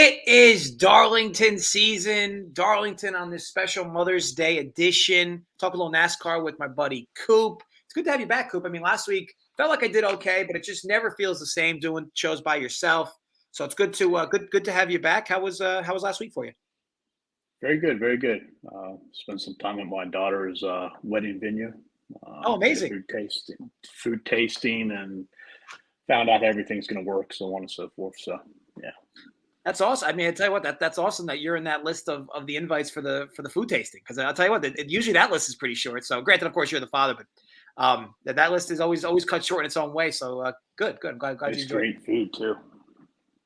It is Darlington season. Darlington on this special Mother's Day edition. Talk a little NASCAR with my buddy Coop. It's good to have you back, Coop. I mean, last week felt like I did okay, but it just never feels the same doing shows by yourself. So it's good to good to have you back. How was last week for you? Very good, very good. Spent some time at my daughter's wedding venue. Oh, Did a amazing. food tasting, and found out everything's going to work, so on and so forth. So, yeah, That's awesome. I mean, I tell you what, that's awesome that you're in that list of the invites for the food tasting. Because I'll tell you what, usually that list is pretty short. So granted, of course, you're the father, but that list is always cut short in its own way. So good. I'm glad you it's enjoyed it. great food too.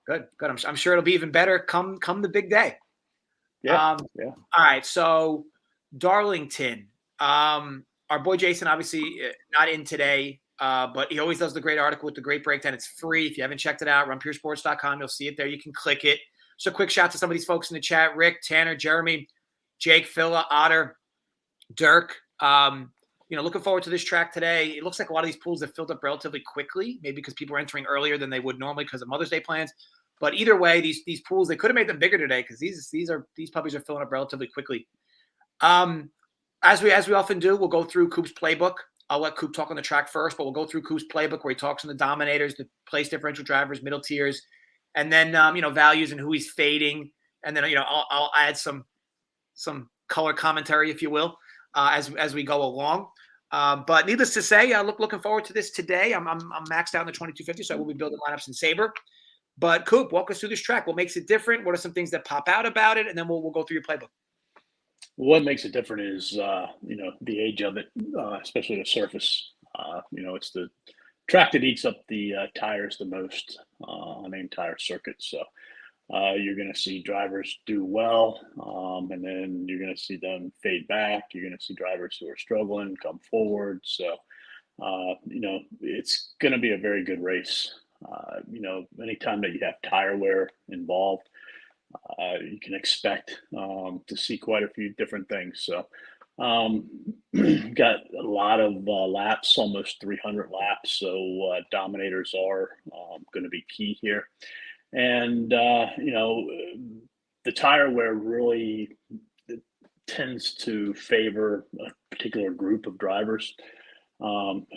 Good. I'm sure it'll be even better come the big day. Yeah, Um, yeah. all right. So Darlington, our boy Jason, obviously not in today, but he always does the great article with the great breakdown. It's free. If you haven't checked it out, runpuresports.com. You'll see it there. You can click it. So quick shout to some of these folks in the chat: Rick, Tanner, Jeremy, Jake, Phila, Otter, Dirk. Looking forward to this track today. It looks like a lot of these pools have filled up relatively quickly, maybe because people are entering earlier than they would normally because of Mother's Day plans. But either way, these pools, they could have made them bigger today because these puppies are filling up relatively quickly. As we often do, we'll go through Coop's playbook. I'll let Coop talk on the track first, but we'll go through Coop's playbook where he talks on the Dominators, the place differential drivers, middle tiers, and then values and who he's fading, and then I'll add some color commentary, if you will, as we go along. But needless to say, looking forward to this today. I'm maxed out in the 2250, so I will be building lineups in Sabre. But Coop, walk us through this track. What makes it different? What are some things that pop out about it? And then we'll go through your playbook. What makes it different is the age of it, especially the surface. It's the track that eats up the tires the most on the entire circuit. So you're going to see drivers do well, and then you're going to see them fade back. You're going to see drivers who are struggling come forward. So it's going to be a very good race. Anytime that you have tire wear involved, you can expect to see quite a few different things. So, got a lot of laps, almost 300 laps. So, Dominators are going to be key here. And, the tire wear really tends to favor a particular group of drivers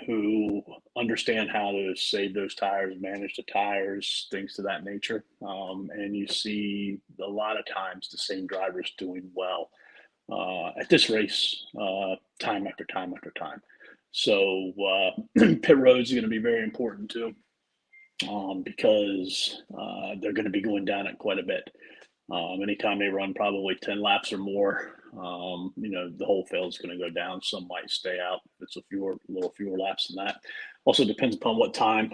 who understand how to save those tires, manage the tires, things to that nature. And you see a lot of times the same drivers doing well at this race, time after time after time. So pit roads are going to be very important too, because they're going to be going down it quite a bit. Anytime they run probably 10 laps or more, the whole field is going to go down. Some might stay out. It's a little fewer laps than that. Also depends upon what time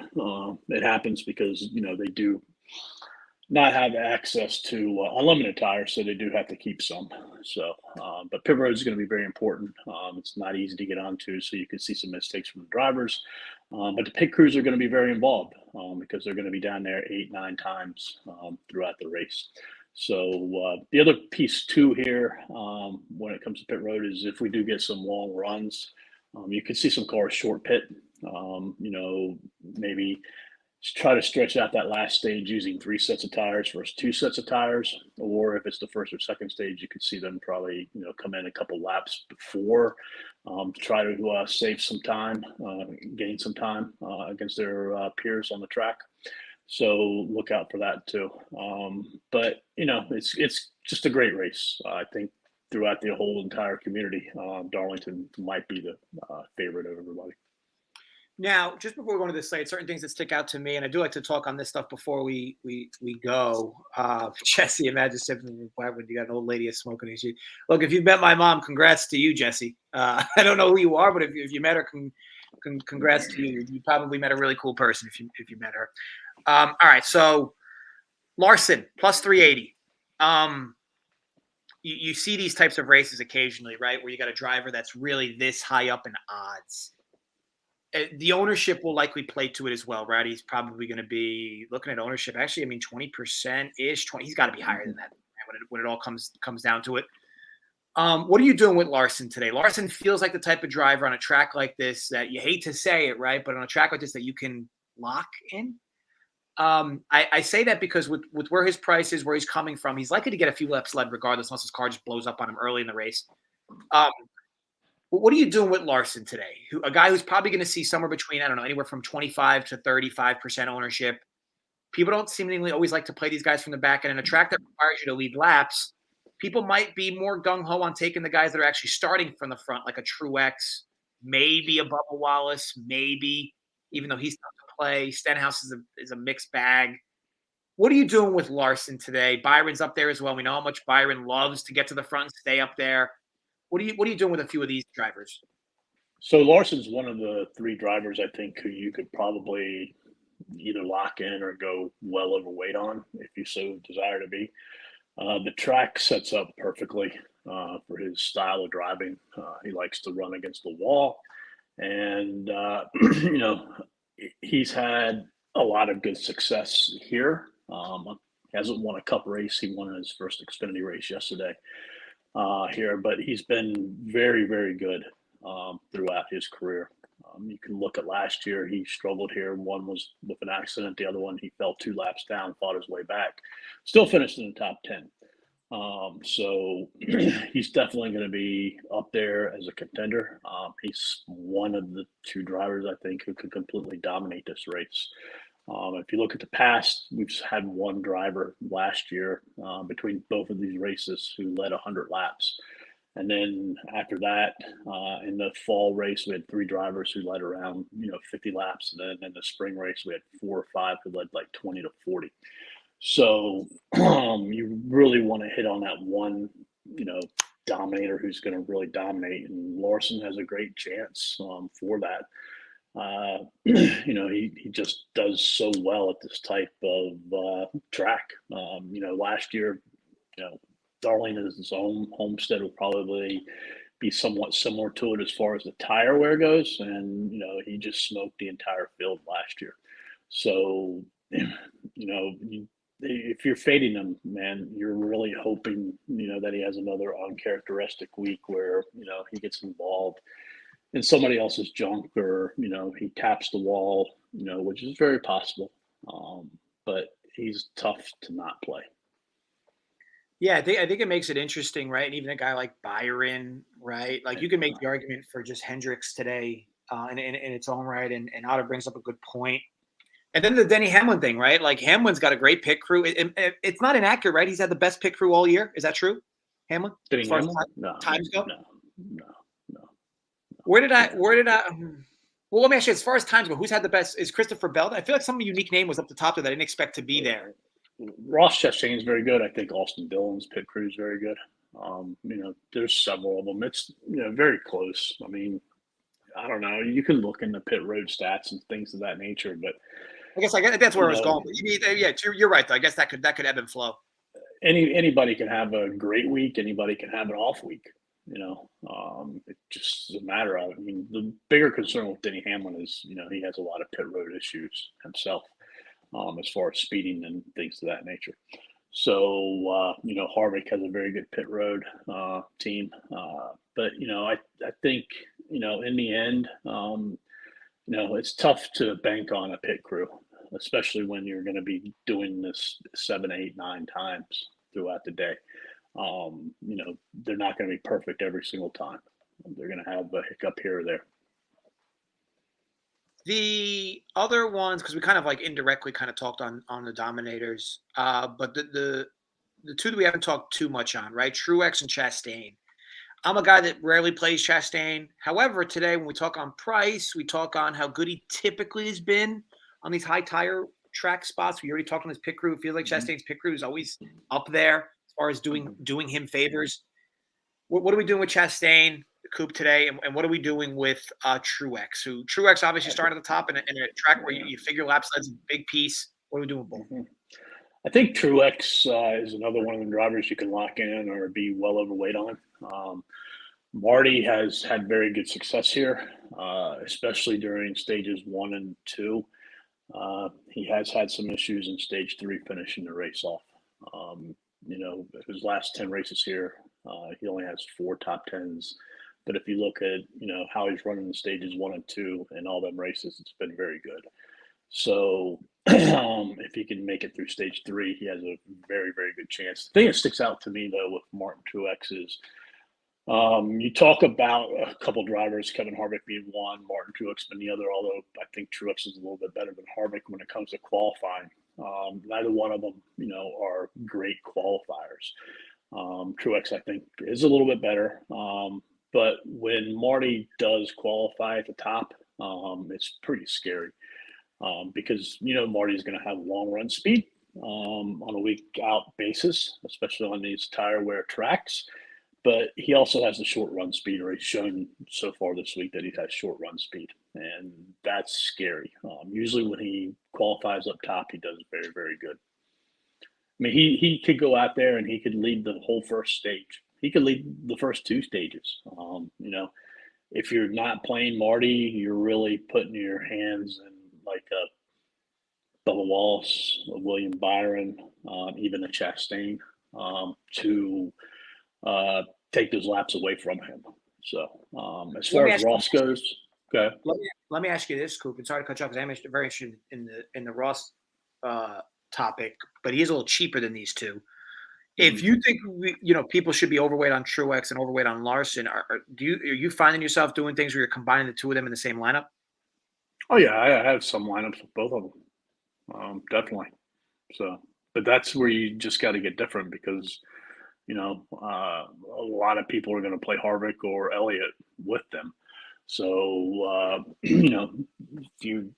it happens, because, they do not have access to unlimited tires, so they do have to keep some. So, but pit road is going to be very important. It's not easy to get onto, so you can see some mistakes from the drivers. But the pit crews are going to be very involved because they're going to be down there 8-9 times throughout the race. So the other piece too here, when it comes to pit road, is if we do get some long runs, you could see some cars short pit. Maybe try to stretch out that last stage using 3 sets of tires versus 2 sets of tires. Or if it's the first or second stage, you could see them probably come in a couple laps before to try to save some time, gain some time against their peers on the track. So look out for that too. But it's just a great race. I think throughout the whole entire community, Darlington might be the favorite of everybody. Now, just before we go into this slate, certain things that stick out to me, and I do like to talk on this stuff before we go. Jesse, imagine when you got an old lady smoking and she. Look, if you've met my mom, congrats to you, Jesse. I don't know who you are, but if you met her, congrats to you. You probably met a really cool person if you met her. All right, so Larson plus 380. You see these types of races occasionally, right, where you got a driver that's really this high up in odds. The ownership will likely play to it as well, right? He's probably going to be looking at ownership. Actually, I mean, 20%-ish. He's got to be higher than that when it all comes down to it. What are you doing with Larson today? Larson feels like the type of driver on a track like this that you hate to say it, right? But on a track like this that you can lock in. I say that because with where his price is, where he's coming from, he's likely to get a few laps led regardless, unless his car just blows up on him early in the race. Um, what are you doing with Larson today? A guy who's probably going to see somewhere between, I don't know, anywhere from 25 to 35% ownership. People don't seemingly always like to play these guys from the back end. In a track that requires you to lead laps, people might be more gung-ho on taking the guys that are actually starting from the front, like a Truex, maybe a Bubba Wallace, maybe, even though he's not to play. Stenhouse is a mixed bag. What are you doing with Larson today? Byron's up there as well. We know how much Byron loves to get to the front and stay up there. What are you doing with a few of these drivers? So Larson's one of the three drivers I think who you could probably either lock in or go well overweight on if you so desire to be. The track sets up perfectly for his style of driving. He likes to run against the wall, and you know he's had a lot of good success here. He hasn't won a Cup race. He won his first Xfinity race yesterday here, but he's been very, very good throughout his career. You can look at last year, he struggled here. One was with an accident. The other one, he fell 2 laps down, fought his way back. Still finished in the top 10. So he's definitely going to be up there as a contender. He's one of the 2 drivers, I think, who could completely dominate this race. If you look at the past, we've had one driver last year between both of these races who led 100 laps. And then after that, in the fall race, we had 3 drivers who led around, 50 laps. And then in the spring race, we had 4 or 5 who led like 20 to 40. So you really want to hit on that one, dominator who's going to really dominate. And Larson has a great chance for that. He just does so well at this type of track. Last year, Darlington is his own homestead will probably be somewhat similar to it as far as the tire wear goes. And, he just smoked the entire field last year. So, if you're fading him, man, you're really hoping, that he has another uncharacteristic week where, he gets involved in somebody else's junk or, he taps the wall, which is very possible. But he's tough to not play. Yeah, I think it makes it interesting, right? And even a guy like Byron, right? Like you can make the argument for just Hendricks today in its own right. And Otter brings up a good point. And then the Denny Hamlin thing, right? Like Hamlin's got a great pit crew. It's not inaccurate, right? He's had the best pit crew all year. Is that true, Hamlin? Denny As far Hamlin? as times go? No. Where did I? Well, let me ask you. As far as times go, who's had the best? Is Christopher Bell? I feel like some unique name was up the top there that I didn't expect to be there. Ross Chastain is very good. I think Austin Dillon's pit crew is very good. There's several of them. It's very close. I mean, I don't know. You can look in the pit road stats and things of that nature, but I guess that's where I was going. Yeah, you're right. Though. I guess that could ebb and flow. Anybody can have a great week. Anybody can have an off week. It just is a matter of. I mean, the bigger concern with Denny Hamlin is he has a lot of pit road issues himself. As far as speeding and things of that nature. So, Harvick has a very good pit road team. But, I think, in the end, it's tough to bank on a pit crew, especially when you're going to be doing this 7, 8, 9 times throughout the day. They're not going to be perfect every single time. They're going to have a hiccup here or there. The other ones, because we kind of like indirectly kind of talked on the Dominators, but the 2 that we haven't talked too much on, right? Truex and Chastain. I'm a guy that rarely plays Chastain. However, today when we talk on price, we talk on how good he typically has been on these high tire track spots. We already talked on his pit crew. It feels like Chastain's pit crew is always up there as far as doing him favors. What are we doing with Chastain, Coop, today, and what are we doing with Truex? Truex obviously started at the top in a track where you figure lap slide's a big piece. What are we doing with both? I think Truex is another one of the drivers you can lock in or be well overweight on. Marty has had very good success here, especially during stages 1 and 2. He has had some issues in stage 3 finishing the race off. His last 10 races here, he only has 4 top 10s. But if you look at, how he's running the stages 1 and 2 in all them races, it's been very good. So if he can make it through stage 3, he has a very, very good chance. The thing that sticks out to me, though, with Martin Truex is you talk about a couple drivers, Kevin Harvick being one, Martin Truex being the other, although I think Truex is a little bit better than Harvick when it comes to qualifying. Neither one of them, are great qualifiers. Truex, I think, is a little bit better. But when Marty does qualify at the top, it's pretty scary because, Marty's going to have long run speed on a week out basis, especially on these tire wear tracks. But he also has the short run speed, or he's shown so far this week that he has short run speed, and that's scary. Usually when he qualifies up top, he does very, very good. I mean, he could go out there and he could lead the whole first stage. He could lead the first 2 stages. If you're not playing Marty, you're really putting your hands in like a Bubba Wallace, a William Byron, even a Chastain to take those laps away from him. So as far as Ross goes, okay. Let me ask you this, Coop. And sorry to cut you off because I'm very interested in the Ross topic, but he's a little cheaper than these two. If you think people should be overweight on Truex and overweight on Larson, are you finding yourself doing things where you're combining the two of them in the same lineup? Oh yeah, I have some lineups with both of them, definitely. So, but that's where you just got to get different because a lot of people are going to play Harvick or Elliott with them. So if you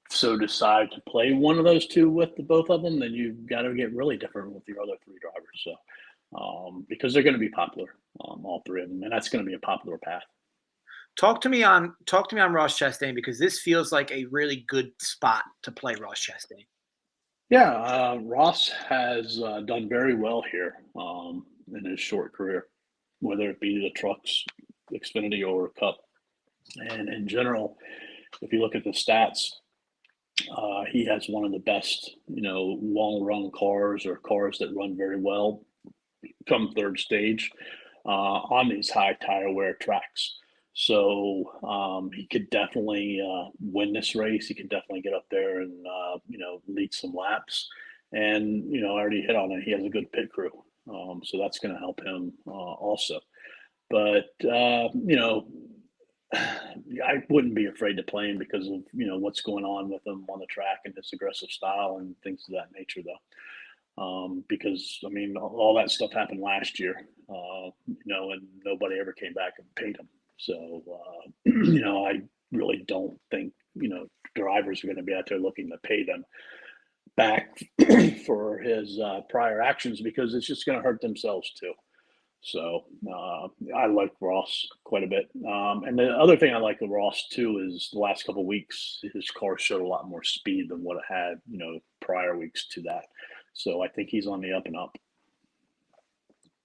so decide to play one of those two with both of them, then you've got to get really different with your other 3 drivers. So because they're going to be popular, all 3 of them, and that's going to be a popular path. Talk to me on Ross Chastain, because this feels like a really good spot to play Ross Chastain. Yeah, Ross has done very well here in his short career, whether it be the Trucks, Xfinity, or Cup. And in general, if you look at the stats, he has one of the best, long-run cars or cars that run very well come third stage on these high tire wear tracks. So he could definitely win this race. He could definitely get up there and, lead some laps. And, I already hit on it. He has a good pit crew. So that's going to help him also. But, I wouldn't be afraid to play him because of, what's going on with him on the track and his aggressive style and things of that nature, though. Because, I mean, all that stuff happened last year, and nobody ever came back and paid him. So, I really don't think, drivers are going to be out there looking to pay them back for his prior actions because it's just going to hurt themselves too. So I like Ross quite a bit. And the other thing I like with Ross too is the last couple of weeks, his car showed a lot more speed than what it had, prior weeks to that. So I think he's on the up and up.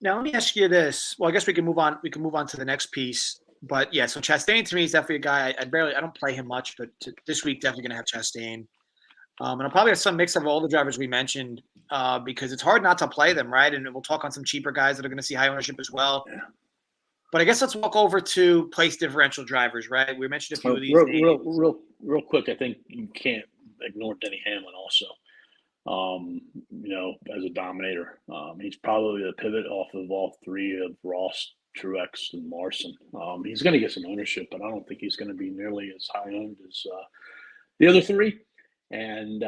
Now let me ask you this. Well, I guess we can move on. We can move on to the next piece. But yeah, so Chastain to me is definitely a guy. I don't play him much, but this week definitely going to have Chastain. And I'll probably have some mix of all the drivers we mentioned because it's hard not to play them, right? And we'll talk on some cheaper guys that are going to see high ownership as well. Yeah. But I guess let's walk over to place differential drivers, right? We mentioned a few of these. Real quick, I think you can't ignore Denny Hamlin also. As a Dominator, he's probably the pivot off of all 3 of Ross, Truex, and Larson. He's going to get some ownership, but I don't think he's going to be nearly as high owned as the other 3. And,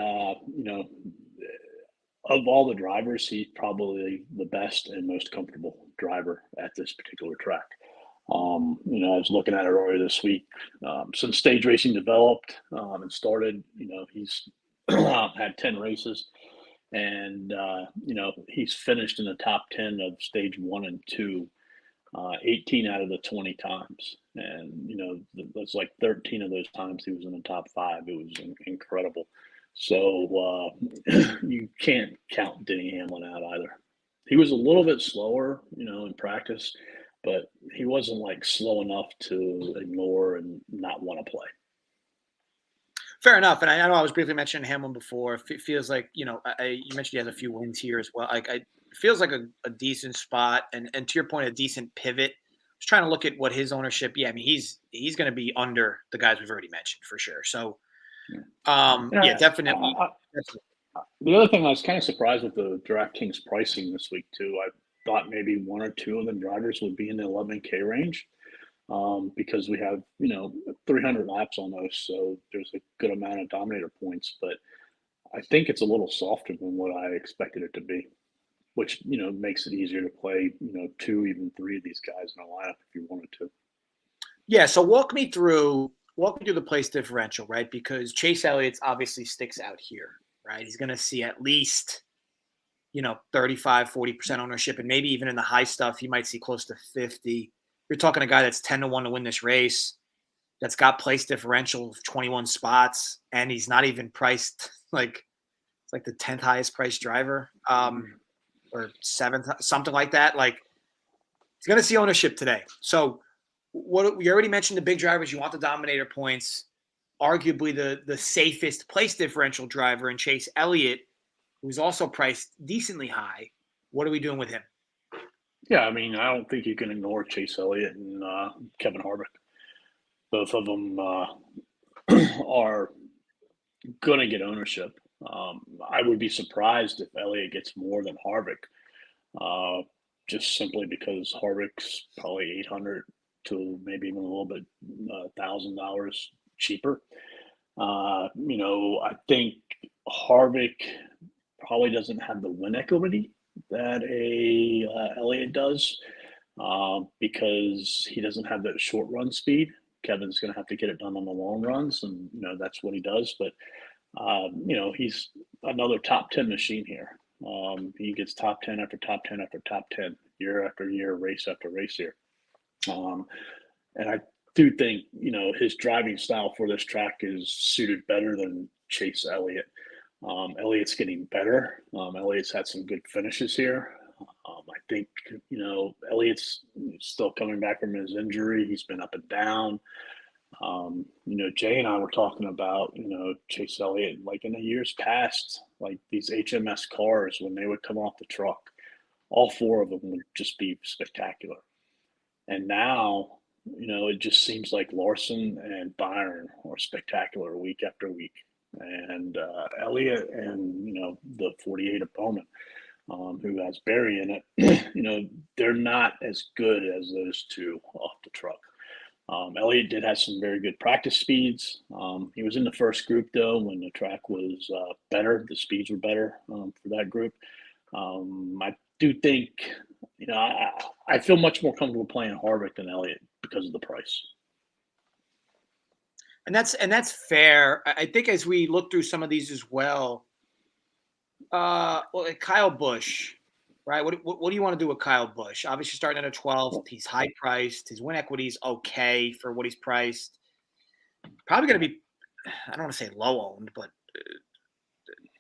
of all the drivers, he's probably the best and most comfortable driver at this particular track. I was looking at it earlier this week. Since stage racing developed and started, he's had 10 races. And, he's finished in the top 10 of stage 1 and 2, 18 out of the 20 times. And, that's like 13 of those times he was in the top 5. It was incredible. So you can't count Denny Hamlin out either. He was a little bit slower, in practice, but he wasn't like slow enough to ignore and not want to play. Fair enough. And I know I was briefly mentioning Hamlin before. It feels like, you mentioned he has a few wins here as well. It feels like a decent spot. And to your point, a decent pivot. I was trying to look at what his ownership. Yeah, I mean, he's going to be under the guys we've already mentioned for sure. So Yeah, definitely. The other thing I was kind of surprised with the DraftKings pricing this week too. I thought maybe one or two of the drivers would be in the 11K range, because we have 300 laps on those, so there's a good amount of Dominator points. But I think it's a little softer than what I expected it to be, which makes it easier to play two, even three of these guys in a lineup if you wanted to. Yeah, so walk me through the place differential, right? Because Chase Elliott's obviously sticks out here, right? He's going to see at least 35, 40% ownership, and maybe even in the high stuff, you might see close to 50. You're talking a guy that's 10-1 to win this race, that's got place differential of 21 spots, and he's not even priced like the 10th highest priced driver, or 7th, something like that. Like, he's going to see ownership today. So what you already mentioned, the big drivers, you want the Dominator points. Arguably the safest place differential driver in Chase Elliott, who's also priced decently high. What are we doing with him? Yeah, I mean, I don't think you can ignore Chase Elliott and Kevin Harvick. Both of them are going to get ownership. I would be surprised if Elliott gets more than Harvick, just simply because Harvick's probably 800 to maybe even a little bit $1,000 cheaper. I think Harvick probably doesn't have the win equity that Elliott does, because he doesn't have that short run speed. Kevin's going to have to get it done on the long runs, and that's what he does. But he's another top 10 machine here. He gets top 10 after top 10 after top 10, year after year, race after race here. And I do think his driving style for this track is suited better than Chase Elliott. Elliott's getting better. Elliott's had some good finishes here. I think Elliott's still coming back from his injury. He's been up and down. Jay and I were talking about Chase Elliott, like in the years past, like these HMS cars, when they would come off the truck, all four of them would just be spectacular. And now it just seems like Larson and Byron are spectacular week after week. And Elliott and the 48 opponent, who has Barry in it, they're not as good as those two off the truck. Elliott did have some very good practice speeds. He was in the first group though when the track was better. The speeds were better for that group. I do think I feel much more comfortable playing Harvick than Elliott because of the price. And that's fair. I think as we look through some of these as well, like Kyle Busch, right? What do you want to do with Kyle Busch? Obviously starting at a 12th, he's high priced. His win equity is okay for what he's priced. Probably going to be, I don't want to say low owned, but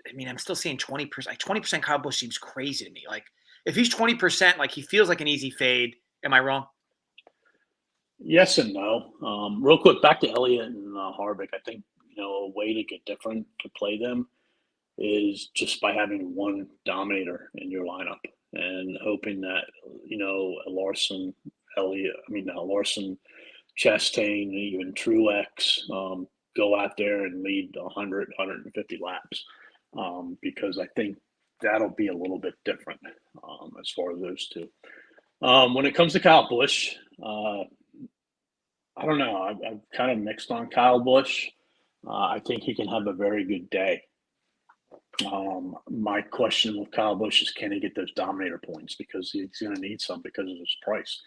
I mean, I'm still seeing 20%. Like 20% Kyle Busch seems crazy to me. Like if he's 20%, like he feels like an easy fade. Am I wrong? Yes and no. Real quick, back to Elliott and Harvick. I think a way to get different to play them is just by having one Dominator in your lineup and hoping that Larson, Chastain, even Truex go out there and lead 100, 150 laps, because I think that'll be a little bit different as far as those two. When it comes to Kyle Busch, I don't know. I'm kind of mixed on Kyle Busch. I think he can have a very good day. My question with Kyle Busch is, can he get those Dominator points? Because he's going to need some because of his price.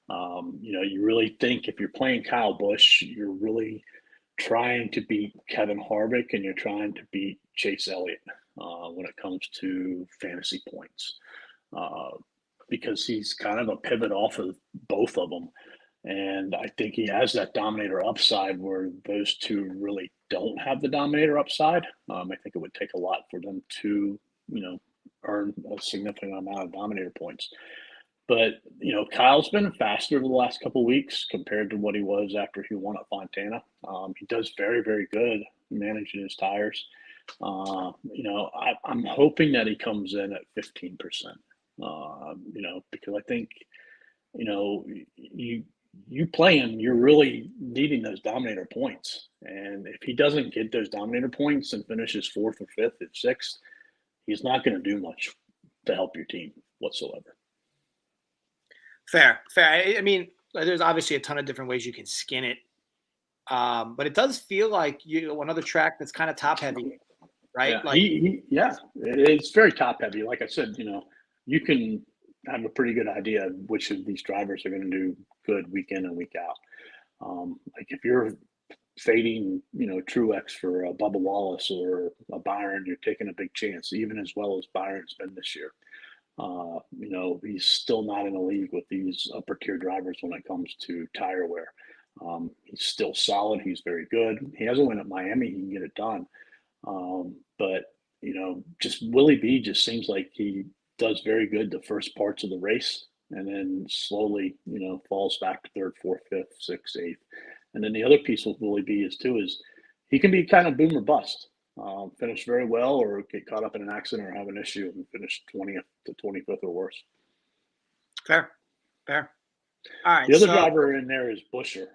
You really think if you're playing Kyle Busch, you're really trying to beat Kevin Harvick and you're trying to beat Chase Elliott when it comes to fantasy points, because he's kind of a pivot off of both of them. And I think he has that Dominator upside where those two really don't have the Dominator upside. I think it would take a lot for them to, earn a significant amount of Dominator points. But, Kyle's been faster the last couple of weeks compared to what he was after he won at Fontana. He does very, very good managing his tires. I'm hoping that he comes in at 15%, because I think, you play him, you're really needing those Dominator points. And if he doesn't get those Dominator points and finishes fourth or fifth or sixth, he's not going to do much to help your team whatsoever. Fair. I mean, there's obviously a ton of different ways you can skin it. But it does feel like another track that's kind of top heavy, right? Yeah, it's very top heavy. Like I said, you can have a pretty good idea of which of these drivers are going to do good week in and week out. Like if you're fading, Truex for a Bubba Wallace or a Byron, you're taking a big chance, even as well as Byron's been this year. He's still not in a league with these upper tier drivers when it comes to tire wear. He's still solid. He's very good. He has a win at Miami. He can get it done. But just Willie B just seems like he does very good the first parts of the race, and then slowly, falls back to third, fourth, fifth, sixth, eighth. And then the other piece with Willie B is he can be kind of boom or bust. Finish very well or get caught up in an accident or have an issue and finish 20th to 25th or worse. Fair. All right. The other driver in there is Buscher.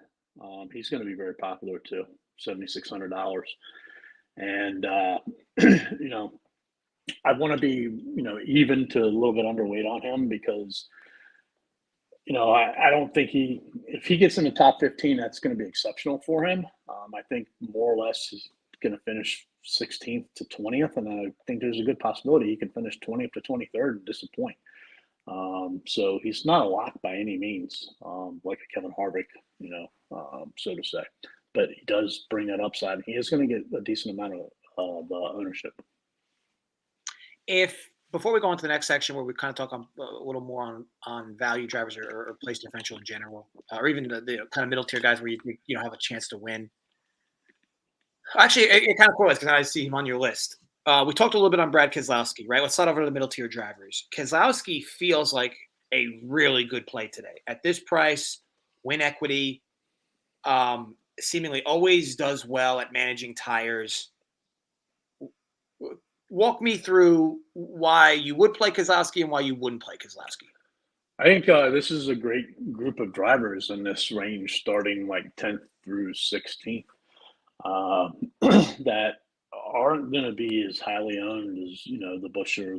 He's going to be very popular too, $7,600. And, I want to be, even to a little bit underweight on him because, I don't think if he gets in the top 15, that's going to be exceptional for him. I think more or less he's going to finish 16th to 20th. And I think there's a good possibility he can finish 20th to 23rd and disappoint. So he's not a lock by any means, like a Kevin Harvick, so to say. But he does bring that upside. He is going to get a decent amount of ownership. Before we go on to the next section where we kind of talk a little more on value drivers or place differential in general, or even the kind of middle tier guys where you have a chance to win. Actually, it kind of correlates because I see him on your list. We talked a little bit on Brad Keselowski, right? Let's start over to the middle tier drivers. Keselowski feels like a really good play today. At this price, win equity, seemingly always does well at managing tires. Walk me through why you would play Keselowski and why you wouldn't play Keselowski. I think this is a great group of drivers in this range, starting like 10th through 16th, that aren't going to be as highly owned as the Buscher,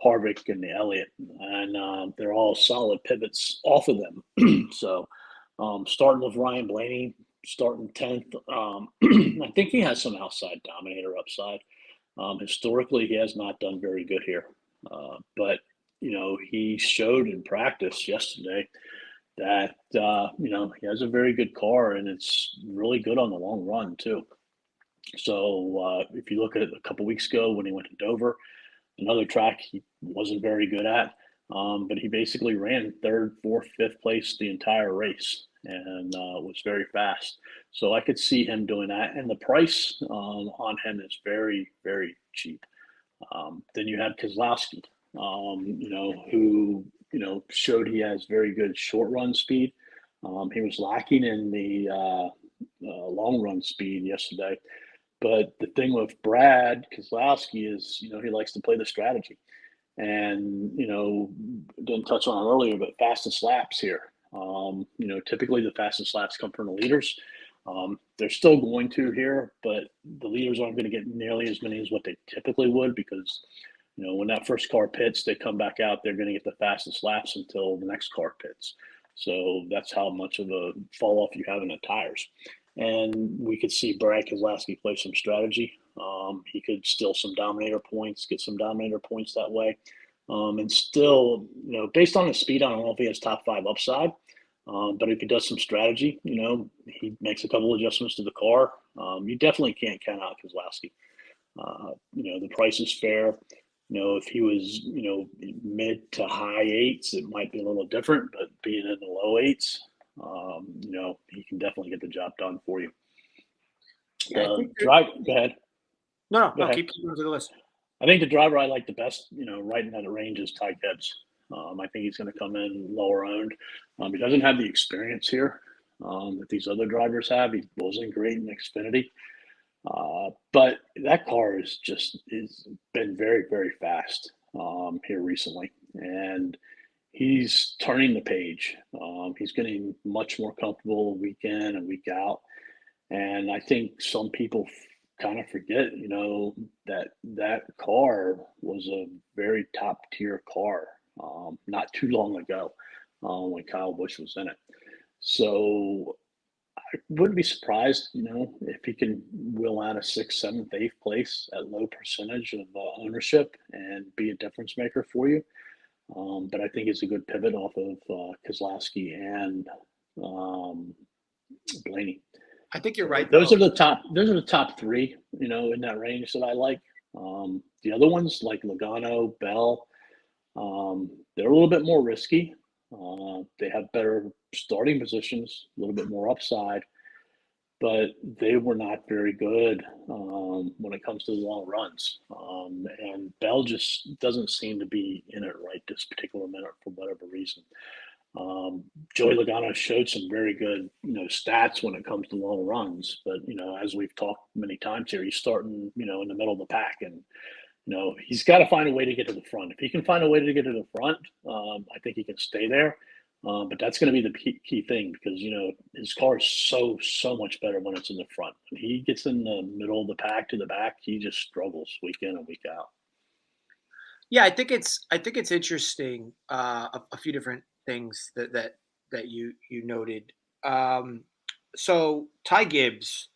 Harvick, and the Elliott, and they're all solid pivots off of them. So, starting with Ryan Blaney, starting 10th. I think he has some outside Dominator upside. Historically, he has not done very good here. But, he showed in practice yesterday that, he has a very good car and it's really good on the long run too. So if you look at it a couple weeks ago when he went to Dover, another track he wasn't very good at, but he basically ran third, fourth, fifth place the entire race and was very fast. So I could see him doing that. And the price on him is very, very cheap. Then you have Keselowski, who, showed he has very good short run speed. He was lacking in the long run speed yesterday. But the thing with Brad Keselowski is, he likes to play the strategy. And, didn't touch on it earlier, but fastest laps here. Typically the fastest laps come from the leaders. They're still going to here, but the leaders aren't going to get nearly as many as what they typically would because, when that first car pits, they come back out, they're going to get the fastest laps until the next car pits. So that's how much of a fall off you have in the tires. And we could see Brad Keselowski play some strategy. He could steal some Dominator points, get some Dominator points that way. And still, based on his speed, I don't know if he has top 5 upside. But if he does some strategy, he makes a couple adjustments to the car. You definitely can't count out Keselowski. The price is fair. If he was, mid to high 8s, it might be a little different, but being in the low 8s, he can definitely get the job done for you. Go ahead. No, keep going to the list. I think the driver I like the best, right in that range is Ty Gibbs. I think he's going to come in lower owned. He doesn't have the experience here that these other drivers have. He wasn't great in Xfinity. But that car is been very, very fast here recently. And he's turning the page. He's getting much more comfortable week in and week out. And I think some people kind of forget, that that car was a very top tier car not too long ago when Kyle Busch was in it. So I wouldn't be surprised, if he can will out a sixth, seventh, eighth place at low percentage of ownership and be a difference maker for you. But I think it's a good pivot off of Keselowski and Blaney. I think you're right. Those are the top. Those are the top three. In that range that I like. The other ones like Logano, Bell, they're a little bit more risky. They have better starting positions, a little bit more upside, but they were not very good when it comes to the long runs. And Bell just doesn't seem to be in it right this particular minute for whatever reason. Joey Logano showed some very good, stats when it comes to long runs, but as we've talked many times here, he's starting, in the middle of the pack, and he's got to find a way to get to the front. If he can find a way to get to the front, I think he can stay there. But that's going to be the key thing because his car is so much better when it's in the front. When he gets in the middle of the pack to the back, he just struggles week in and week out. Yeah, I think it's interesting. A few different things that you noted. So Ty Gibbs,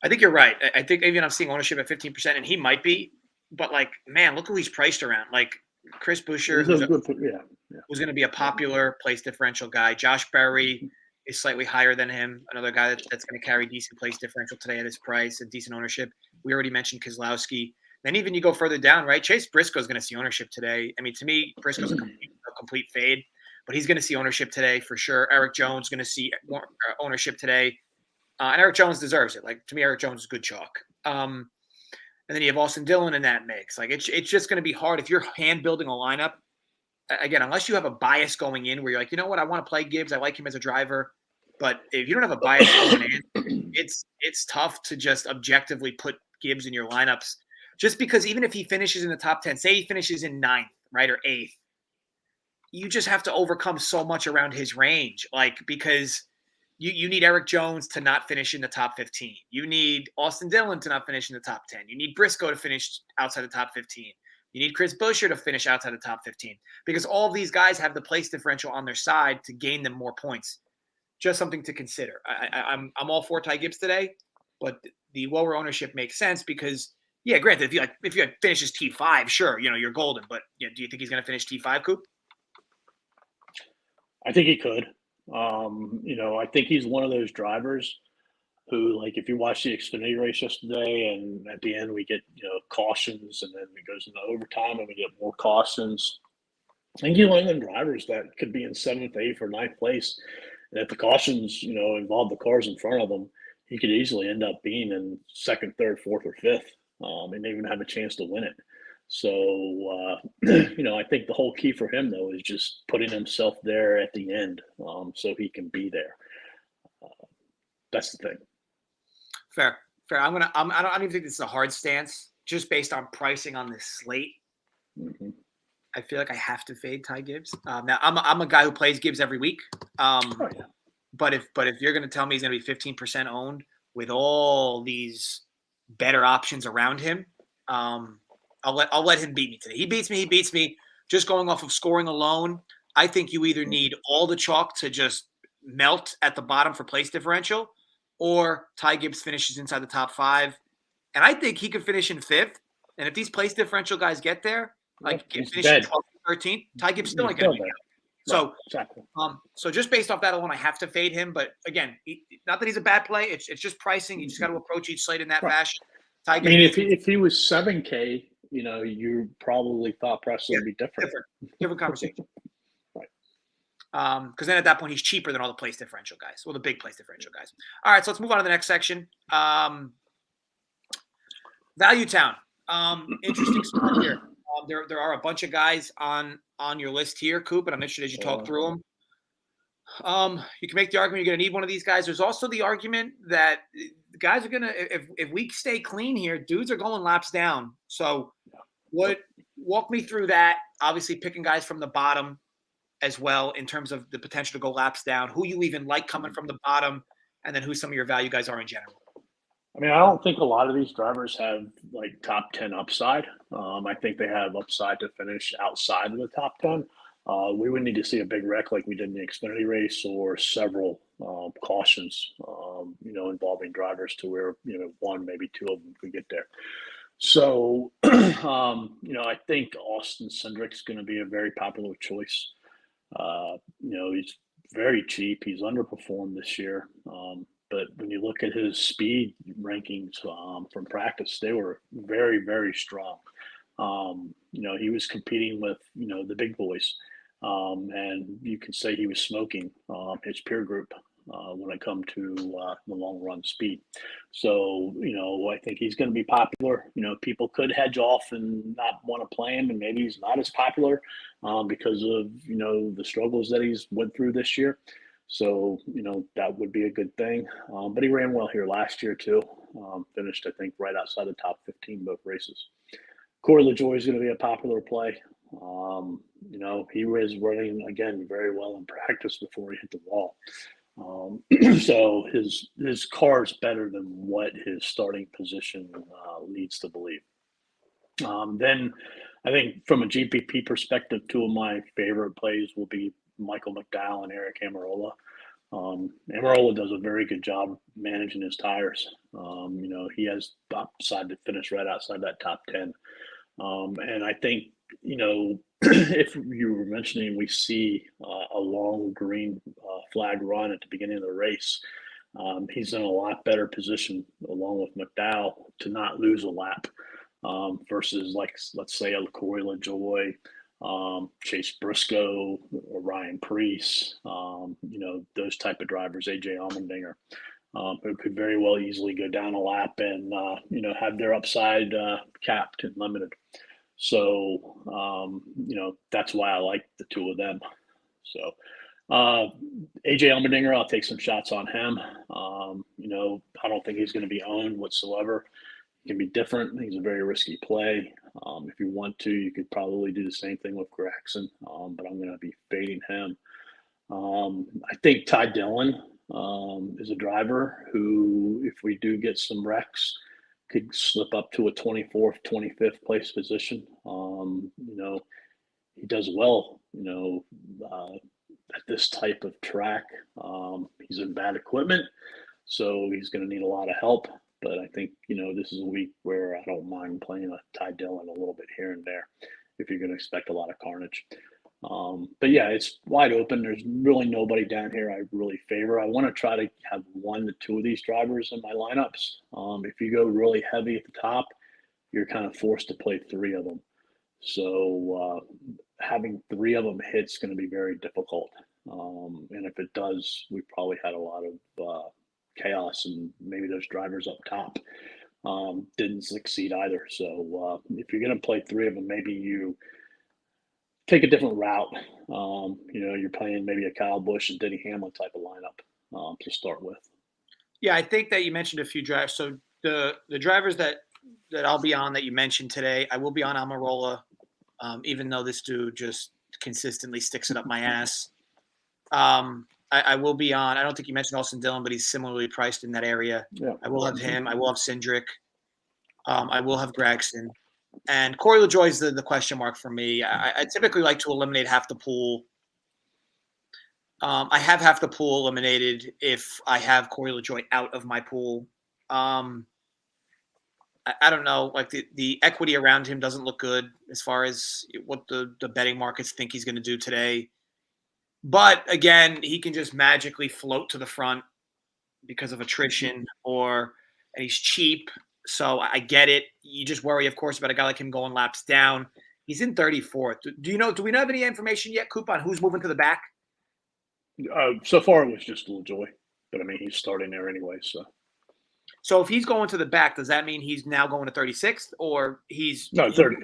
I think you're right. I think even I'm seeing ownership at 15%, and he might be, but man, look who he's priced around. Like Chris Buescher, who's going to be a popular place differential guy. Josh Berry is slightly higher than him. Another guy that's going to carry decent place differential today at his price and decent ownership. We already mentioned Keselowski. Then even you go further down, right? Chase Briscoe is going to see ownership today. I mean, to me, Briscoe's a complete fade, but he's going to see ownership today for sure. Eric Jones is going to see more ownership today. And Eric Jones deserves it. To me, Eric Jones is good chalk. And then you have Austin Dillon in that mix. It's just going to be hard if you're hand building a lineup. Again, unless you have a bias going in where you're like, you know what, I want to play Gibbs. I like him as a driver. But if you don't have a bias going in, it's tough to just objectively put Gibbs in your lineups. Just because even if he finishes in the top 10, say he finishes in 9th, right, or 8th, you just have to overcome so much around his range. Because you need Eric Jones to not finish in the top 15. You need Austin Dillon to not finish in the top 10. You need Briscoe to finish outside the top 15. You need Chris Buescher to finish outside the top 15 because all of these guys have the place differential on their side to gain them more points. Just something to consider. I'm all for Ty Gibbs today, but the lower ownership makes sense because, yeah, granted, if you finishes T5, sure, you're golden. But do you think he's going to finish T5, Coop? I think he could. I think he's one of those drivers who, if you watch the Xfinity race yesterday, and at the end we get cautions, and then it goes into overtime, and we get more cautions. I think he's one of them drivers that could be in 7th, 8th, or 9th place, and if the cautions involve the cars in front of him, he could easily end up being in 2nd, 3rd, 4th, or 5th, and even have a chance to win it. So I think the whole key for him though is just putting himself there at the end, so he can be there. That's the thing. Fair. I don't even think this is a hard stance, just based on pricing on this slate. Mm-hmm. I feel like I have to fade Ty Gibbs. Now I'm a guy who plays Gibbs every week. But if you're going to tell me he's going to be 15% owned with all these better options around him, I'll let him beat me today. He beats me. Just going off of scoring alone, I think you either need all the chalk to just melt at the bottom for place differential, or Ty Gibbs finishes inside the top 5. And I think he could finish in 5th. And if these place differential guys get there, finish in 12th, 13th, Ty Gibbs still ain't going to be there. So, exactly. So just based off that alone, I have to fade him. But again, not that he's a bad play. It's just pricing. You just got to approach each slate in that fashion. Ty Gibbs, if he was 7K, you probably thought Presley would be different. Different conversation. Because then at that point he's cheaper than all the place differential guys. Well, the big place differential guys. All right, so let's move on to the next section. Value Town. Interesting spot here. There are a bunch of guys on your list here, Coop, and I'm interested as you talk through them. You can make the argument you're going to need one of these guys. There's also the argument that the guys are going to, if we stay clean here, dudes are going laps down. So walk me through that. Obviously picking guys from the bottom. as well in terms of the potential to go laps down, who you even like coming from the bottom, and then who some of your value guys are in general. I mean, I don't think a lot of these drivers have like top 10 upside. I think they have upside to finish outside of the top 10. We would need to see a big wreck like we did in the Xfinity race or several cautions, involving drivers to where, one, maybe two of them could get there. So, I think Austin Cindric's going to be a very popular choice. He's very cheap. He's underperformed this year. But when you look at his speed rankings from practice, they were very, very strong. He was competing with, the big boys. And you can say he was smoking his peer group when it comes to the long run speed. So, I think he's going to be popular. People could hedge off and not want to play him, and maybe he's not as popular because of, the struggles that he's went through this year. So, that would be a good thing. But he ran well here last year, too. Finished, I think, right outside the top 15 both races. Corey LaJoie is going to be a popular play. He was running, again, very well in practice before he hit the wall. So his car is better than what his starting position leads to believe. Then I think from a GPP perspective, two of my favorite plays will be Michael McDowell and Eric Amarola. Amarola does a very good job managing his tires. He has upside to finish right outside that top 10. And I think, if you were mentioning we see a long green flag run at the beginning of the race, he's in a lot better position along with McDowell to not lose a lap versus, like, let's say a Corey LaJoie, Chase Briscoe or Ryan Preece, those type of drivers, AJ Allmendinger, who could very well easily go down a lap and, have their upside capped and limited. So, that's why I like the two of them. So, AJ Allmendinger, I'll take some shots on him. I don't think he's going to be owned whatsoever. He can be different. He's a very risky play. If you want to, you could probably do the same thing with Gregson, but I'm going to be fading him. I think Ty Dillon is a driver who, if we do get some wrecks, could slip up to a 24th, 25th place position. He does well, at this type of track. He's in bad equipment, so he's going to need a lot of help. But I think, this is a week where I don't mind playing a Ty Dillon a little bit here and there if you're going to expect a lot of carnage. But yeah, it's wide open. There's really nobody down here I really favor. I want to try to have one to two of these drivers in my lineups. If you go really heavy at the top, you're kind of forced to play three of them. So having three of them hit is going to be very difficult. And if it does, we probably had a lot of chaos, and maybe those drivers up top didn't succeed either. So if you're going to play three of them, maybe you take a different route. You're playing maybe a Kyle Busch and Denny Hamlin type of lineup to start with. Yeah, I think that you mentioned a few drivers. So the drivers that I'll be on that you mentioned today, I will be on Almirola, even though this dude just consistently sticks it up my ass. I will be on. I don't think you mentioned Austin Dillon, but he's similarly priced in that area. Yeah. I will have him. I will have Cindric. I will have Gregson. And Corey LaJoie is the question mark for me. I typically like to eliminate half the pool. I have half the pool eliminated if I have Corey LaJoie out of my pool. I don't know. Like the equity around him doesn't look good as far as what the betting markets think he's going to do today. But again, he can just magically float to the front because of attrition, and he's cheap. So I get it. You just worry, of course, about a guy like him going laps down. He's in 34th. Do we have any information yet, Coop, on who's moving to the back? So far, it was just LaJoie, but I mean, he's starting there anyway. So if he's going to the back, does that mean he's now going to 36th, or he's no 30?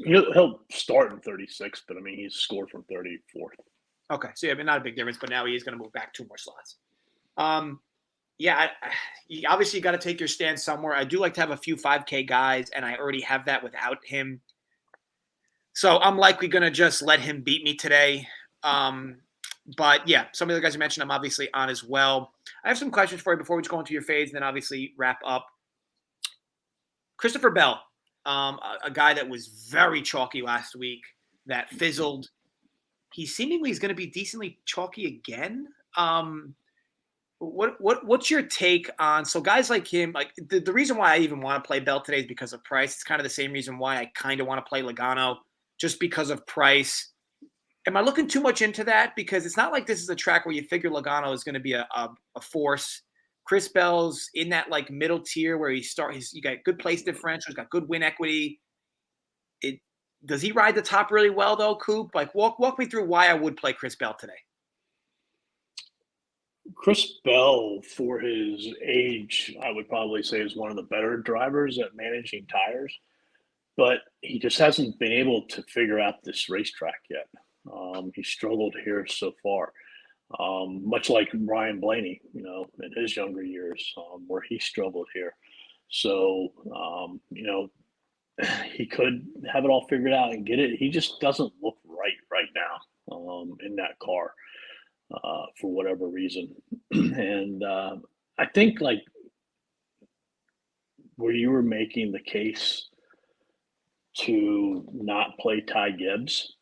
He'll start in 36th, but I mean, he's scored from 34th. Okay, so yeah, I mean, not a big difference, but now he is going to move back two more slots. Obviously you got to take your stand somewhere. I do like to have a few 5K guys, and I already have that without him. So I'm likely going to just let him beat me today. But yeah, some of the guys you mentioned, I'm obviously on as well. I have some questions for you before we just go into your fades and then obviously wrap up. Christopher Bell, a guy that was very chalky last week that fizzled. He seemingly is going to be decently chalky again. What's your take on guys like him? Like the reason why I even want to play Bell today is because of price. It's kind of the same reason why I kind of want to play Logano, just because of price. Am I looking too much into that? Because it's not like this is a track where you figure Logano is going to be a force. Chris Bell's in that like middle tier where you got good place differential, he's got good win equity. Does he ride the top really well though, Coop? Like walk me through why I would play Chris Bell today. Chris Bell, for his age, I would probably say is one of the better drivers at managing tires, but he just hasn't been able to figure out this racetrack yet. He struggled here so far, much like Ryan Blaney, in his younger years, where he struggled here. So, he could have it all figured out and get it. He just doesn't look right now in that car for whatever reason. And I think like where you were making the case to not play Ty Gibbs,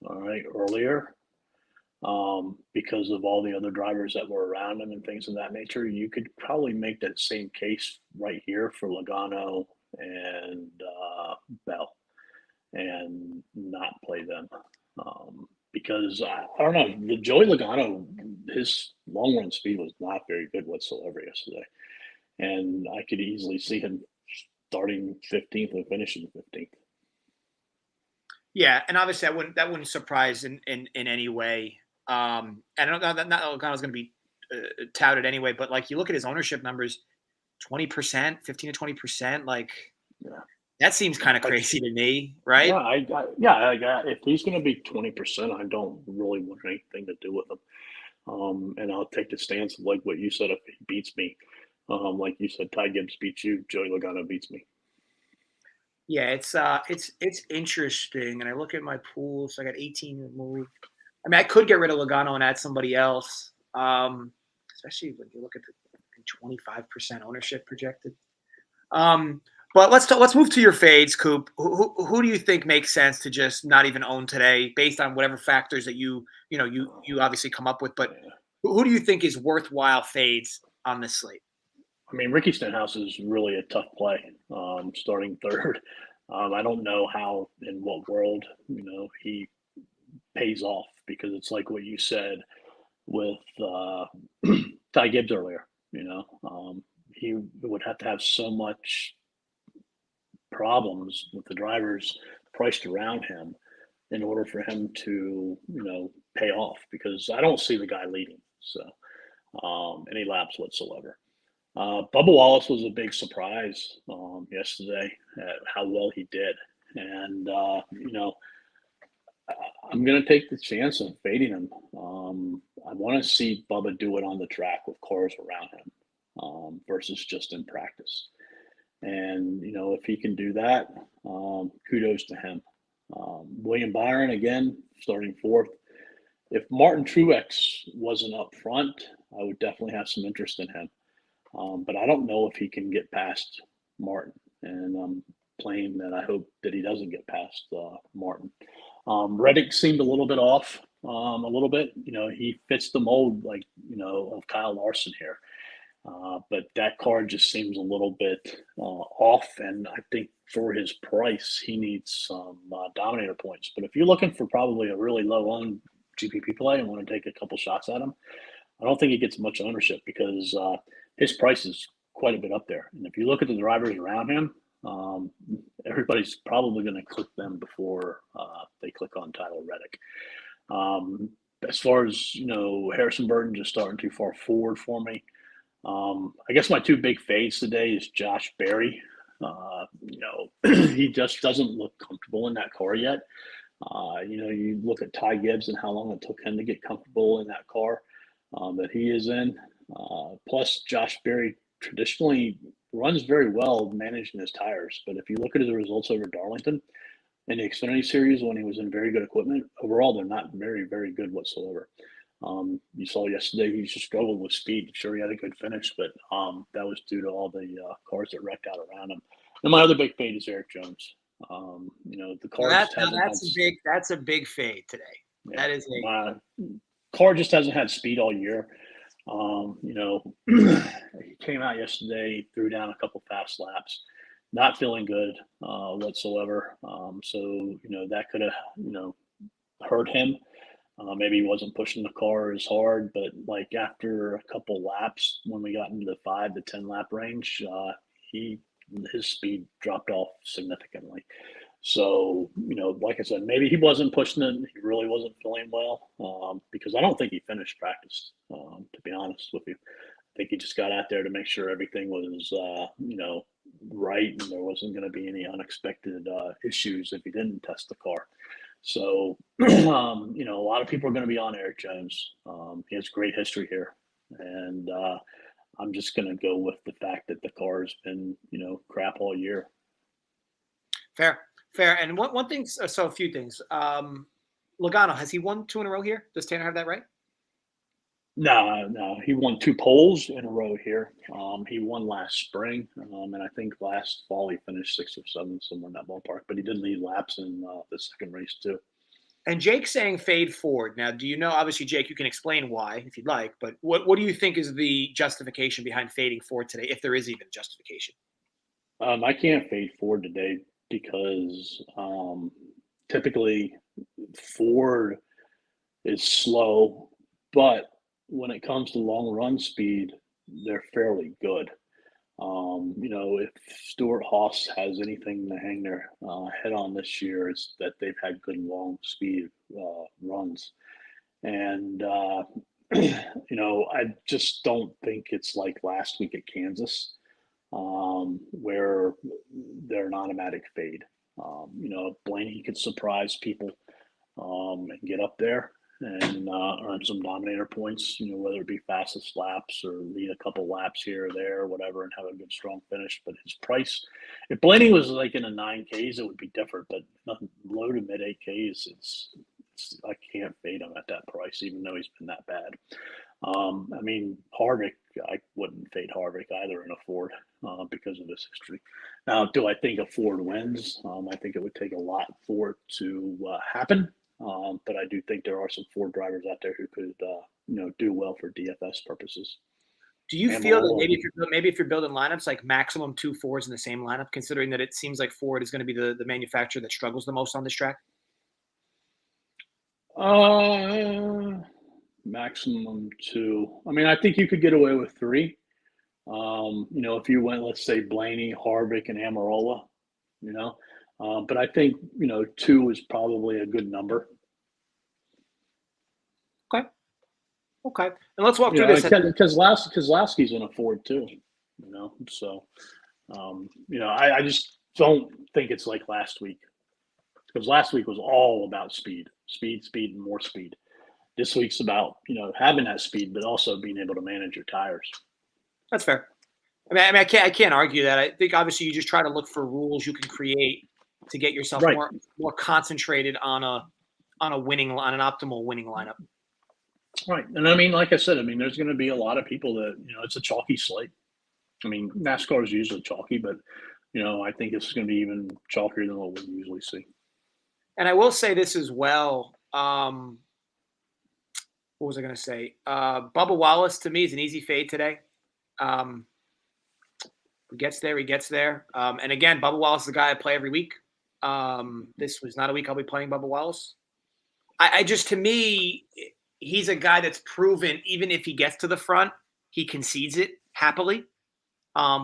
all right, earlier, because of all the other drivers that were around him and things of that nature, you could probably make that same case right here for Logano and Bell and not play them. Because I don't know, the Joey Logano, his long run speed was not very good whatsoever yesterday. And I could easily see him starting 15th and finishing 15th. Yeah, and obviously that wouldn't surprise in any way. And I don't know that not Logano's going to be touted anyway, but like you look at his ownership numbers, 20%, 15 to 20%, like that seems kind of crazy to me, right? Yeah, if he's going to be 20%, I don't really want anything to do with him. And I'll take the stance of like what you said, if he beats me, like you said, Ty Gibbs beats you, Joey Logano beats me. Yeah, it's interesting. And I look at my pool, so I got 18 removed. I mean, I could get rid of Logano and add somebody else, especially when you look at the 25% ownership projected. But let's move to your fades, Coop. Who do you think makes sense to just not even own today, based on whatever factors that you obviously come up with? But who do you think is worthwhile fades on this slate? I mean, Ricky Stenhouse is really a tough play, starting third. I don't know how, in what world, he pays off, because it's like what you said with Ty Gibbs earlier. He would have to have so much problems with the drivers priced around him in order for him to, pay off, because I don't see the guy leading any laps whatsoever. Bubba Wallace was a big surprise yesterday at how well he did. And, I'm going to take the chance of fading him. I want to see Bubba do it on the track with cars around him versus just in practice. And, if he can do that, kudos to him. William Byron, again, starting fourth. If Martin Truex wasn't up front, I would definitely have some interest in him. But I don't know if he can get past Martin. And I'm playing that I hope that he doesn't get past Martin. Reddick seemed a little bit off, a little bit. He fits the mold, of Kyle Larson here. But that card just seems a little bit off, and I think for his price, he needs some Dominator points. But if you're looking for probably a really low-owned GPP play and want to take a couple shots at him, I don't think he gets much ownership, because his price is quite a bit up there. And if you look at the drivers around him, everybody's probably going to click them before they click on Tyler Reddick. As far as, Harrison Burton just starting too far forward for me. I guess my two big fades today is Josh Berry. He just doesn't look comfortable in that car yet. You look at Ty Gibbs and how long it took him to get comfortable in that car that he is in. Plus, Josh Berry traditionally runs very well managing his tires. But if you look at his results over Darlington, in the Xfinity Series when he was in very good equipment. Overall, they're not very, very good whatsoever. You saw yesterday he just struggled with speed. Sure, he had a good finish, but that was due to all the cars that wrecked out around him. And my other big fade is Eric Jones. The car just hasn't that's a big fade today. Yeah, that is my car just hasn't had speed all year. He came out yesterday, threw down a couple fast laps, not feeling good whatsoever. That could have hurt him. Maybe he wasn't pushing the car as hard, but like after a couple laps, when we got into the 5 to 10 lap range, his speed dropped off significantly. So, like I said, maybe he wasn't pushing it. He really wasn't feeling well because I don't think he finished practice, to be honest with you. I think he just got out there to make sure everything was, right and there wasn't going to be any unexpected issues if he didn't test the car. So, a lot of people are going to be on Eric Jones. He has great history here. And I'm just going to go with the fact that the car has been, crap all year. Fair. And one thing, so a few things. Logano, has he won 2 in a row here? Does Tanner have that right? No. He won 2 poles in a row here. He won last spring, and I think last fall he finished 6th or 7th, somewhere in that ballpark. But he did lead laps in the second race too. And Jake's saying fade Ford. Now, do you know? Obviously, Jake, you can explain why if you'd like. But what do you think is the justification behind fading Ford today, if there is even justification? I can't fade Ford today because typically Ford is slow, but when it comes to long run speed, they're fairly good. If Stewart-Haas has anything to hang their head on this year, it's that they've had good long speed runs. And, I just don't think it's like last week at Kansas where they're an automatic fade. Blaney could surprise people and get up there and earn some Dominator points, whether it be fastest laps or lead a couple laps here or there or whatever and have a good, strong finish. But his price, if Blaney was like in the 9Ks, it would be different. But nothing low to mid 8Ks, I can't fade him at that price, even though he's been that bad. Harvick, I wouldn't fade Harvick either in a Ford because of his history. Now, do I think a Ford wins? I think it would take a lot for it to happen. But I do think there are some Ford drivers out there who could, do well for DFS purposes. Do you feel that maybe if you're building lineups, like maximum 2 Fords in the same lineup, considering that it seems like Ford is going to be the manufacturer that struggles the most on this track? Maximum 2. I think you could get away with 3. If you went, let's say Blaney, Harvick, and Amarola, but I think 2 is probably a good number. Okay. And let's walk through this. Because Lasky's in a Ford too, So, I just don't think it's like last week. Because last week was all about speed, and more speed. This week's about, having that speed, but also being able to manage your tires. That's fair. I can't argue that. I think obviously you just try to look for rules you can create to get yourself more concentrated on an optimal winning lineup. Right. And like I said, there's going to be a lot of people that, it's a chalky slate. NASCAR is usually chalky, but, I think it's going to be even chalkier than what we usually see. And I will say this as well. What was I going to say? Bubba Wallace, to me, is an easy fade today. He gets there. And again, Bubba Wallace is the guy I play every week. This was not a week I'll be playing Bubba Wallace. To me, he's a guy that's proven, even if he gets to the front, he concedes it happily.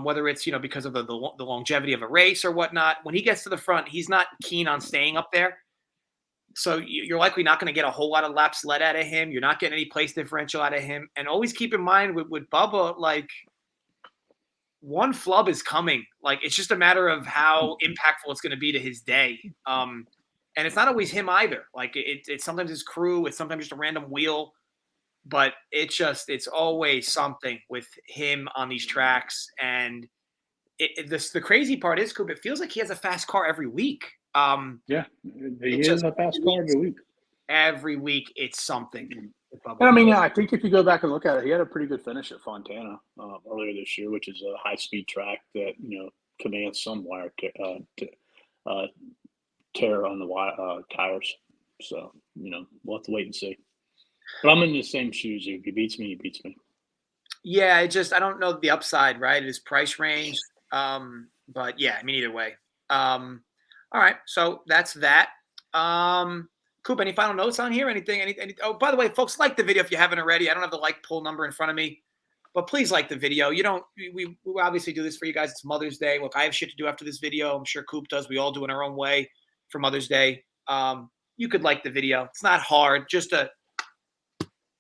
Whether it's, because of the longevity of a race or whatnot. When he gets to the front, he's not keen on staying up there. So you're likely not going to get a whole lot of laps led out of him. You're not getting any place differential out of him. And always keep in mind with Bubba, like, one flub is coming. Like, it's just a matter of how impactful it's going to be to his day. And it's not always him either. Like, it's sometimes his crew. It's sometimes just a random wheel. But it's always something with him on these tracks. And the crazy part is, Coop, it feels like he has a fast car every week. Yeah, he It's is just a fast car every week it's something. And I mean, yeah, I think if you go back and look at it, he had a pretty good finish at Fontana earlier this year, which is a high-speed track that commands some tear on the tires. So we'll have to wait and see. But I'm in the same shoes. If he beats me, he beats me. Yeah, I don't know the upside, right? His price range. But yeah, I mean, either way. All right, so that's that. Coop, any final notes on here? Anything? Oh, by the way, folks, like the video if you haven't already. I don't have the like pull number in front of me, but please like the video. We obviously do this for you guys. It's Mother's Day. Look, I have shit to do after this video. I'm sure Coop does. We all do in our own way for Mother's Day. You could like the video. It's not hard. Just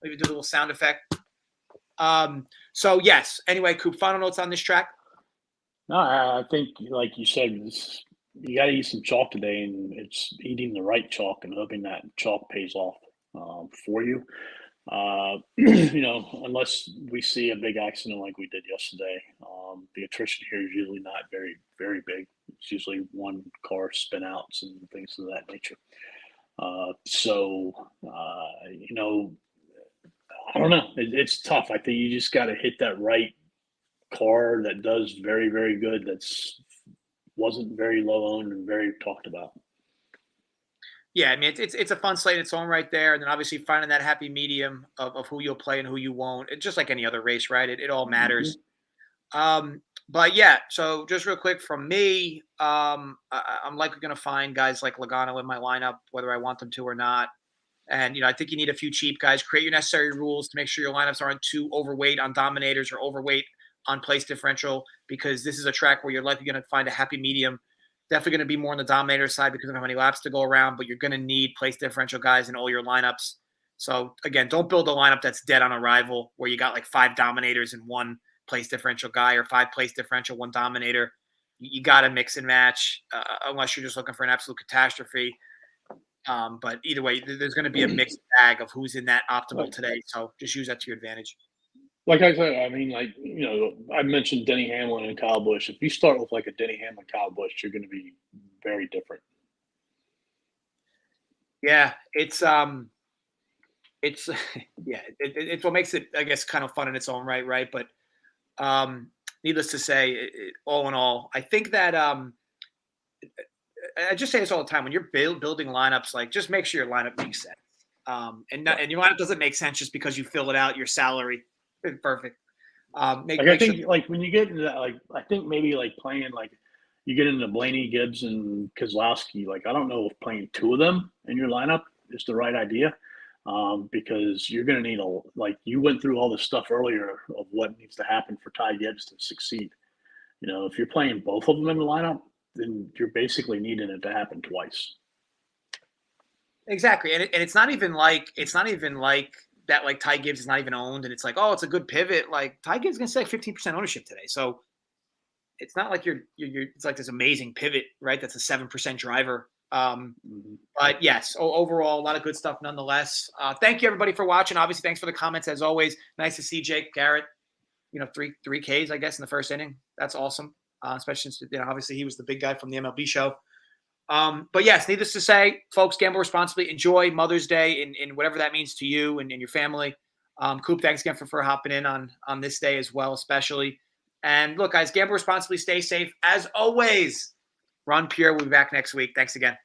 maybe do a little sound effect. So yes. Anyway, Coop, final notes on this track. No, I think, like you said, you got to eat some chalk today, and it's eating the right chalk and hoping that chalk pays off for you. Unless we see a big accident like we did yesterday, the attrition here is usually not very, very big. It's usually one car spin outs and things of that nature. I don't know. It's tough. I think you just got to hit that right car that does very, very good. Wasn't very low owned and very talked about. Yeah, I mean it's a fun slate in its own right there, and then obviously finding that happy medium of who you'll play and who you won't. It's just like any other race, right? It all matters. But yeah, so just real quick from me, I'm likely going to find guys like Logano in my lineup, whether I want them to or not. And I think you need a few cheap guys. Create your necessary rules to make sure your lineups aren't too overweight on dominators or overweight on place differential, because this is a track where you're likely going to find a happy medium. Definitely going to be more on the dominator side because of how many laps to go around, but you're going to need place differential guys in all your lineups. So again, don't build a lineup that's dead on arrival where you got like 5 dominators and 1 place differential guy, or 5 place differential, 1 dominator. You got to mix and match unless you're just looking for an absolute catastrophe. But either way, there's going to be a mixed bag of who's in that optimal today. So just use that to your advantage. Like I said, I mean, I mentioned Denny Hamlin and Kyle Busch. If you start with like a Denny Hamlin, Kyle Busch, you're going to be very different. Yeah, it's yeah, it's what makes it, I guess, kind of fun in its own right? But needless to say, all in all, I think that I just say this all the time: when you're building lineups, like just make sure your lineup makes sense. And your lineup doesn't make sense just because you fill it out your salary. Perfect. I think when you get into that, I think maybe playing you get into Blaney, Gibbs, and Keselowski. I don't know if playing 2 of them in your lineup is the right idea, because you're going to need you went through all the stuff earlier of what needs to happen for Ty Gibbs to succeed. If you're playing both of them in the lineup, then you're basically needing it to happen twice. Exactly, and it's not even like that. Like Ty Gibbs is not even owned, and it's like, oh, it's a good pivot. Like Ty Gibbs is going to say 15% ownership today, so it's not like you're it's like this amazing pivot, right? That's a 7% driver. But yes, overall, a lot of good stuff nonetheless. Thank you everybody for watching. Obviously, thanks for the comments as always. Nice to see Jake Garrett. 3 Ks, I guess, in the first inning. That's awesome. Especially since obviously he was the big guy from the MLB show. But yes, needless to say, folks, gamble responsibly. Enjoy Mother's Day in whatever that means to you and your family. Coop, thanks again for hopping in on this day as well, especially. And look, guys, gamble responsibly. Stay safe. As always, run pure. We'll be back next week. Thanks again.